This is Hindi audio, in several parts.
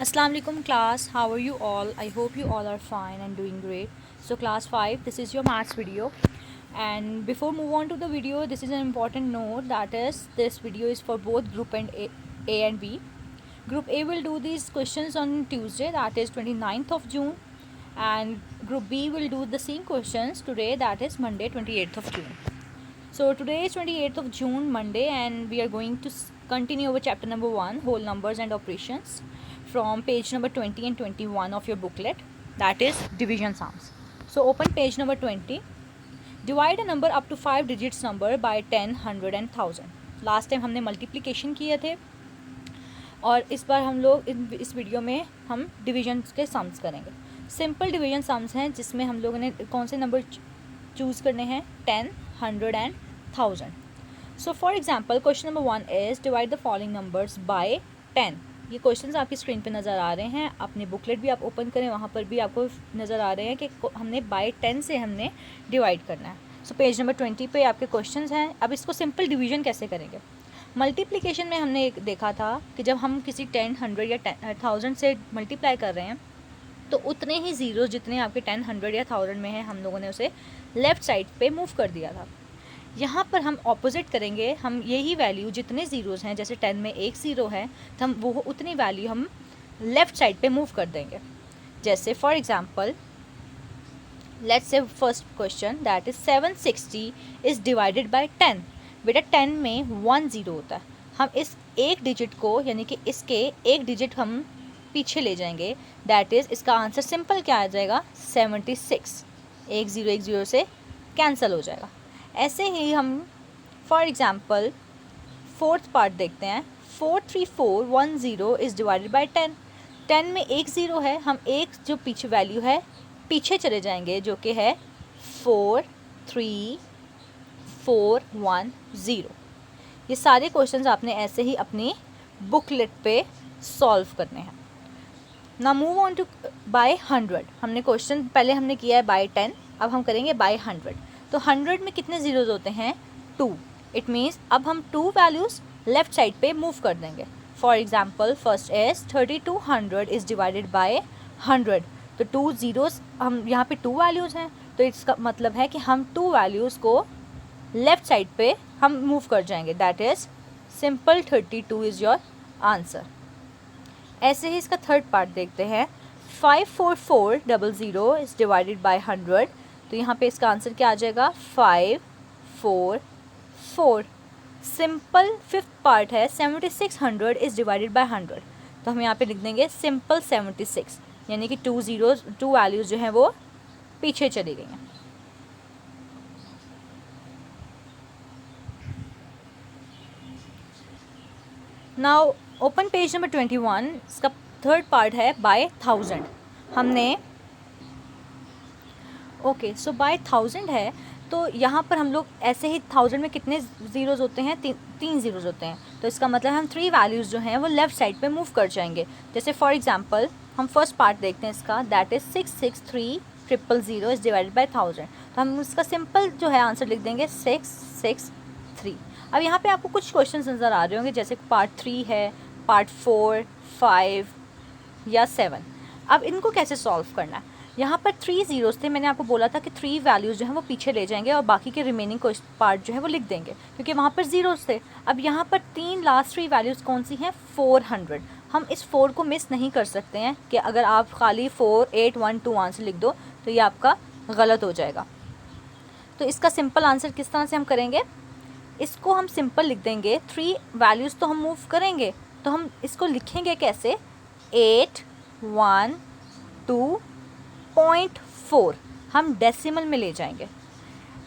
Assalamu alaikum class, how are you all? I hope you all are fine and doing great. So class 5, this is your maths video, and before move on to the video, this is an important note, that is this video is for both group and A and B. Group A will do these questions on Tuesday, that is 29th of June, and group B will do the same questions today, that is Monday 28th of June. So today is 28th of June, Monday, and we are going to continue our chapter number 1, whole numbers and operations, from page number 20 and 21 of your booklet, that is division sums. So open page number 20. Divide a number up to 5 digits number by 10, 100 and 1000. Last time हमने मल्टीप्लिकेशन किए थे और इस बार हम लोग इस वीडियो में हम डिवीजन के सम्स करेंगे. सिंपल डिवीजन सम्स हैं जिसमें हम लोगों ने कौन से नंबर चूज़ करने हैं, 10, 100 and 1000. So for example question number 1 is divide the following numbers by 10. ये क्वेश्चंस आपकी स्क्रीन पे नज़र आ रहे हैं. अपनी बुकलेट भी आप ओपन करें, वहाँ पर भी आपको नज़र आ रहे हैं कि हमने बाय 10 से हमने डिवाइड करना है. सो पेज नंबर 20 पे आपके क्वेश्चंस हैं. अब इसको सिंपल डिवीजन कैसे करेंगे. मल्टीप्लिकेशन में हमने एक देखा था कि जब हम किसी 10, 100 या 1000 से मल्टीप्लाई कर रहे हैं तो उतने ही ज़ीरो जितने आपके 10, 100 या 1000 में हैं हम लोगों ने उसे लेफ़्ट साइड पे मूव कर दिया था. यहाँ पर हम ऑपोजिट करेंगे. हम यही वैल्यू जितने ज़ीरोज़ हैं, जैसे 10 में एक ज़ीरो है तो हम वो उतनी वैल्यू हम लेफ़्ट साइड पे मूव कर देंगे. जैसे for example let's say first question, that is 760 is divided by 10. बेटा 10 में 1 ज़ीरो होता है. हम इस एक डिजिट को यानी कि इसके एक डिजिट हम पीछे ले जाएंगे. दैट इज़ इसका आंसर सिंपल क्या आ जाएगा, 76. एक ज़ीरो से कैंसिल हो जाएगा. ऐसे ही हम फॉर एग्ज़ाम्पल फोर्थ पार्ट देखते हैं. 43410 इज़ डिवाइडेड बाय 10. 10 में एक ज़ीरो है. हम एक जो पीछे वैल्यू है पीछे चले जाएंगे जो कि है 43410. ये सारे क्वेश्चंस आपने ऐसे ही अपनी बुकलेट पे सॉल्व करने हैं. ना मूव ऑन टू बाय 100. हमने क्वेश्चन पहले हमने किया है बाय 10, अब हम करेंगे बाय 100. तो 100 में कितने ज़ीरोज़ होते हैं, 2. इट मीन्स अब हम 2 वैल्यूज़ लेफ़्ट साइड पे मूव कर देंगे. For example first is 3200 is divided by 100. तो 2 ज़ीरोज़, हम यहाँ पे 2 वैल्यूज़ हैं तो इसका मतलब है कि हम 2 वैल्यूज़ को लेफ़्ट साइड पे हम मूव कर जाएंगे. That is simple 32 is your answer. ऐसे ही इसका थर्ड पार्ट देखते हैं. 54400 इज़ डिवाइडेड बाय 100. तो यहाँ पे इसका आंसर क्या आ जाएगा, 544. सिंपल फिफ्थ पार्ट है 7600 इज़ डिवाइडेड बाय 100. तो हम यहाँ पे लिख देंगे सिंपल 76, यानी कि 2 वैल्यूज़ जो हैं वो पीछे चली गई हैं. Now open page number 21. इसका थर्ड पार्ट है बाय 1000. हमने ओके सो बाय 1000 है तो यहाँ पर हम लोग ऐसे ही 1000 में कितने ज़ीरोज़ होते हैं, 3 ज़ीरोज़ होते हैं. तो इसका मतलब हम 3 वैल्यूज़ जो हैं वो लेफ़्ट साइड पे मूव कर जाएंगे. जैसे फॉर एग्जांपल हम फर्स्ट पार्ट देखते हैं इसका, that is 663,000 is divided by 1000. तो हम इसका सिंपल जो है आंसर लिख देंगे 663. अब यहाँ पे आपको कुछ क्वेश्चन नज़र आ रहे होंगे, जैसे पार्ट 3 है, पार्ट 4, 5 या 7. अब इनको कैसे सॉल्व करना है. यहाँ पर 3 ज़ीरोज़ थे. मैंने आपको बोला था कि 3 वैल्यूज़ जो हैं वो पीछे ले जाएंगे और बाकी के रिमेनिंग पार्ट जो है वो लिख देंगे क्योंकि वहाँ पर ज़ीरोज़ थे. अब यहाँ पर लास्ट 3 वैल्यूज़ कौन सी हैं, 400. हम इस 4 को मिस नहीं कर सकते हैं कि अगर आप खाली 4812 आंसर लिख दो तो ये आपका गलत हो जाएगा. तो इसका सिंपल आंसर किस तरह से हम करेंगे, इसको हम सिंपल लिख देंगे. 3 वैल्यूज़ तो हम मूव करेंगे तो हम इसको लिखेंगे कैसे, 812.4 हम डेसिमल में ले जाएंगे.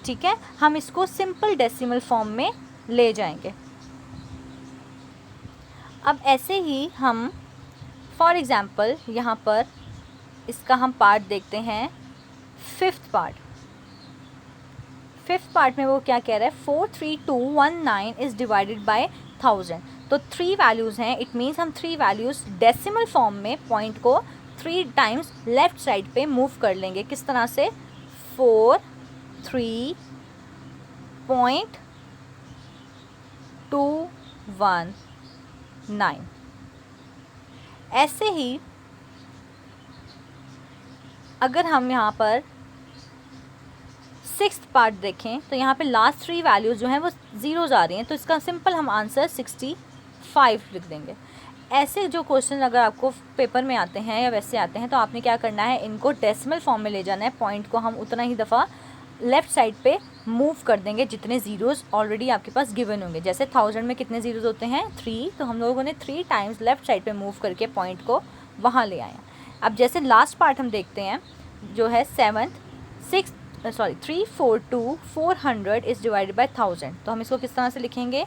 ठीक है, हम इसको सिंपल डेसिमल फॉर्म में ले जाएंगे. अब ऐसे ही हम फॉर एग्ज़ाम्पल यहाँ पर इसका हम पार्ट देखते हैं. फिफ्थ पार्ट में वो क्या कह रहा है, 43219 इज़ डिवाइडेड बाय 1000. तो 3 वैल्यूज़ हैं. इट मीन्स हम 3 वैल्यूज़ डेसिमल फॉर्म में पॉइंट को 3 टाइम्स लेफ़्ट साइड पे मूव कर लेंगे. किस तरह से, 43.219. ऐसे ही अगर हम यहाँ पर सिक्स्थ पार्ट देखें तो यहाँ पे लास्ट 3 वैल्यूज़ जो हैं वो ज़ीरोज़ आ रही हैं, तो इसका सिंपल हम आंसर 65 लिख देंगे। ऐसे जो क्वेश्चन अगर आपको पेपर में आते हैं या वैसे आते हैं तो आपने क्या करना है, इनको डेसिमल फॉर्म में ले जाना है। पॉइंट को हम उतना ही दफ़ा लेफ़्ट साइड पे मूव कर देंगे जितने ज़ीरोज़ ऑलरेडी आपके पास गिवन होंगे। जैसे 1000 में कितने ज़ीरोज़ होते हैं 3, तो हम लोगों ने 3 टाइम्स लेफ़्ट साइड पे मूव करके पॉइंट को वहाँ ले आए। अब जैसे लास्ट पार्ट हम देखते हैं जो है 342 400 इज़ डिवाइडेड बाय 1000, तो हम इसको किस तरह से लिखेंगे,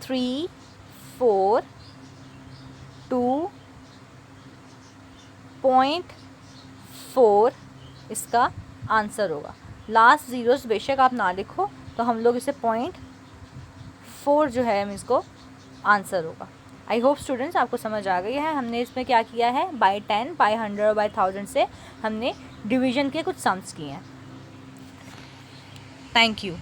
342.4 इसका आंसर होगा। लास्ट ज़ीरोज़ बेशक आप ना लिखो, तो हम लोग इसे 0.4 जो है हम इसको आंसर होगा। आई होप स्टूडेंट्स आपको समझ आ गई है। हमने इसमें क्या किया है, बाय 10, बाय 100 और बाय 1000 से हमने डिवीज़न के कुछ सम्स किए हैं। Thank you.